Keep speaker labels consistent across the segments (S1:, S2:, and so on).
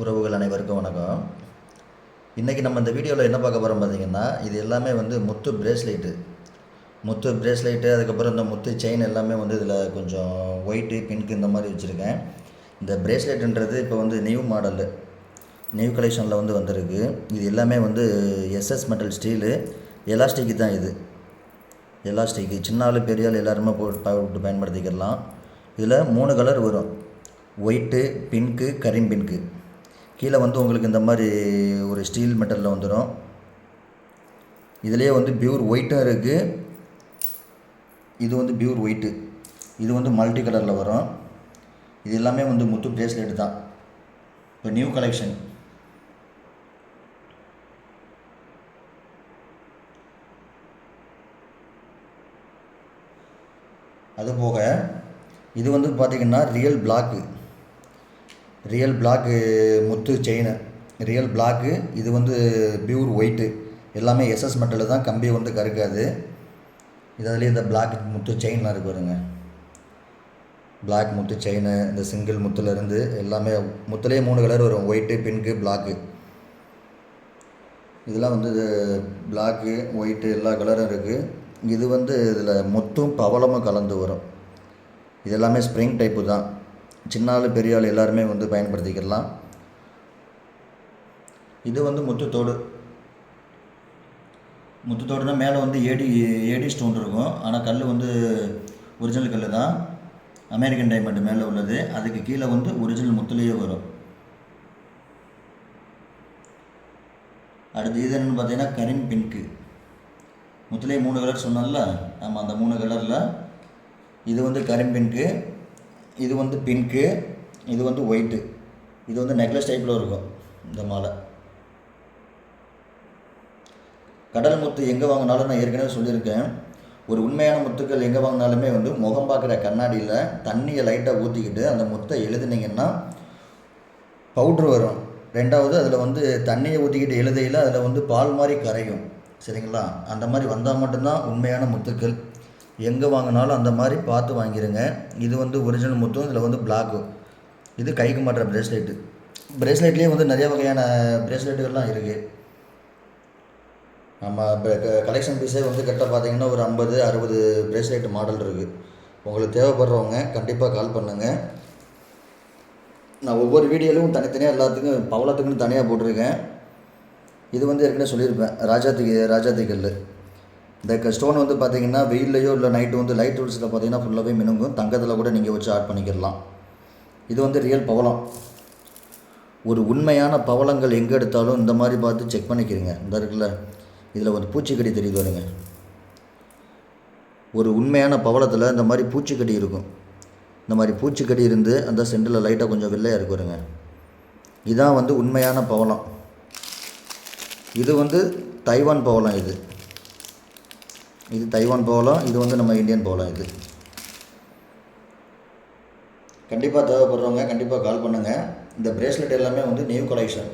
S1: உறவுகள் அனைவருக்கும் வணக்கம். இன்றைக்கி நம்ம இந்த வீடியோவில் என்ன பார்க்க போகிறோம் பார்த்திங்கன்னா, இது எல்லாமே வந்து முத்து பிரேஸ்லைட்டு அதுக்கப்புறம் இந்த முத்து செயின் எல்லாமே வந்து இதில் கொஞ்சம் ஒயிட்டு பிங்க்கு இந்த மாதிரி வச்சுருக்கேன். இந்த பிரேஸ்லெட்டுன்றது இப்போ வந்து நியூ கலெக்ஷனில் வந்து வந்திருக்கு. இது எல்லாமே வந்து எஸ்எஸ் மெட்டல் ஸ்டீலு எலாஸ்டிக்கு தான். இது எலாஸ்டிக்கு சின்ன ஆள் பெரிய ஆள் எல்லாருமே போட்டு பயன்படுத்திக்கலாம். இதில் 3 கலர் வரும், ஒயிட்டு, பிங்க்கு, கரீம் பிங்க்கு. கீழே வந்து உங்களுக்கு இந்த மாதிரி ஒரு ஸ்டீல் மெட்டலில் வந்துடும். இதிலே வந்து பியூர் ஒயிட்டும் இருக்குது. இது வந்து பியூர் ஒயிட்டு, இது வந்து மல்டி கலரில் வரும். இது எல்லாமே வந்து முத்து பிரேஸ்லெட் தான், இப்போ நியூ கலெக்ஷன். அதுபோக இது வந்து பார்த்திங்கன்னா ரியல் பிளாக்கு முத்து செயின், ரியல் பிளாக்கு. இது வந்து பியூர் ஒயிட்டு, எல்லாமே எஸ்எஸ் மெட்டலில் தான், கம்பி வந்து கருக்காது. இதுலேயே இந்த பிளாக் முத்து செயின்லாம் இருக்கு பாருங்க. பிளாக் முத்து செயின், இந்த சிங்கிள் முத்துலேருந்து எல்லாமே முத்துலேயே 3 கலர் வரும், ஒயிட்டு, பிங்க்கு, பிளாக்கு. இதெல்லாம் வந்து பிளாக்கு, ஒயிட்டு எல்லா கலரும் இருக்குது. இது வந்து இதில் முத்தும் பவளமும் கலந்து வரும். இது எல்லாமே ஸ்ப்ரிங் டைப்பு தான், சின்ன ஆள் பெரிய ஆள் எல்லாருமே வந்து பயன்படுத்திக்கலாம். இது வந்து முத்துத்தோடுனா மேலே வந்து ஏடி ஸ்டோன் இருக்கும். ஆனால் கல் வந்து ஒரிஜினல் கல் தான், அமெரிக்கன் டைமண்ட் மேலே உள்ளது. அதுக்கு கீழே வந்து ஒரிஜினல் முத்துலேயே வரும். அடுத்து இது என்னென்னு பார்த்தீங்கன்னா கரீம் பிங்க்கு. முத்துலேயே 3 கலர் சொன்னால, ஆமாம் அந்த 3 கலரில் இது வந்து கரீம் பிங்க்கு, இது வந்து பிங்க்கு, இது வந்து ஒயிட்டு. இது வந்து நெக்லஸ் டைப்பில் இருக்கும் இந்த மாலை. கடல் முத்து எங்கே வாங்கினாலும் நான் ஏற்கனவே சொல்லியிருக்கேன், ஒரு உண்மையான முத்துக்கள் எங்கே வாங்கினாலுமே வந்து முகம் பார்க்குற கண்ணாடியில் தண்ணியை லைட்டாக ஊற்றிக்கிட்டு அந்த முத்தை எழுதுனீங்கன்னா பவுட்ரு வரும். ரெண்டாவது அதில் வந்து தண்ணியை ஊற்றிக்கிட்டு எழுதையில் அதில் வந்து பால் மாதிரி கரையும், சரிங்களா? அந்த மாதிரி வந்தால் மட்டும்தான் உண்மையான முத்துக்கள். எங்கே வாங்கினாலும் அந்த மாதிரி பார்த்து வாங்கிடுங்க. இது வந்து ஒரிஜினல் முத்தும், இதில் வந்து பிளாக்கும். இது கைக்கு மாட்டுற பிரேஸ்லெட்லேயே வந்து நிறைய வகையான பிரேஸ்லெட்டுகள்லாம் இருக்குது. நம்ம இப்போ கலெக்ஷன் பீஸே வந்து கரெக்டாக பார்த்தீங்கன்னா ஒரு 50-60 பிரேஸ்லெட் மாடல் இருக்குது. உங்களுக்கு தேவைப்படுறவங்க கண்டிப்பாக கால் பண்ணுங்கள். நான் ஒவ்வொரு வீடியோலையும் தனித்தனியாக எல்லாத்துக்கும் பவளத்துக்குன்னு தனியாக போட்டிருக்கேன். இது வந்து ஏற்கனவே சொல்லியிருப்பேன், ராஜாத்தி கல். இந்த ஸ்டோன் வந்து பார்த்திங்கன்னா வெயில்லையோ இல்லை நைட்டு வந்து லைட் ஹவுஸில் பார்த்திங்கன்னா ஃபுல்லாகவே மினுங்கும். தங்கத்தில் கூட நீங்கள் வச்சு ஆட் பண்ணிக்கிடலாம். இது வந்து ரியல் பவளம். ஒரு உண்மையான பவளங்கள் எங்கே எடுத்தாலும் இந்த மாதிரி பார்த்து செக் பண்ணிக்கிறீங்க. இந்த இருக்குல்ல, இதில் ஒரு பூச்சிக்கடி தெரியுது வருங்க. ஒரு உண்மையான பவளத்தில் இந்த மாதிரி பூச்சிக்கடி இருக்கும். இந்த மாதிரி பூச்சிக்கடி இருந்து அந்த சென்டரில் லைட்டாக கொஞ்சம் வெள்ளையாக இருக்கு வருங்க. இதுதான் வந்து உண்மையான பவளம். இது வந்து தைவான் பவளம். இது தைவான் பவளம். இது வந்து நம்ம இந்தியன் பவளம். இது கண்டிப்பாக தேவைப்படுறவங்க கண்டிப்பாக கால் பண்ணுங்கள். இந்த பிரேஸ்லெட் எல்லாமே வந்து நியூ கலெக்ஷன்.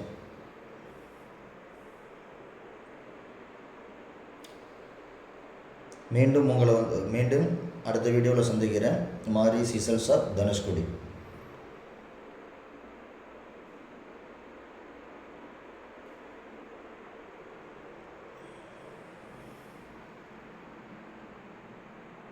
S1: மீண்டும் அடுத்த வீடியோவில் சந்திக்கிறேன். மாரி சீசல்ஸ் ஆஃப் தனுஷ்கோடி.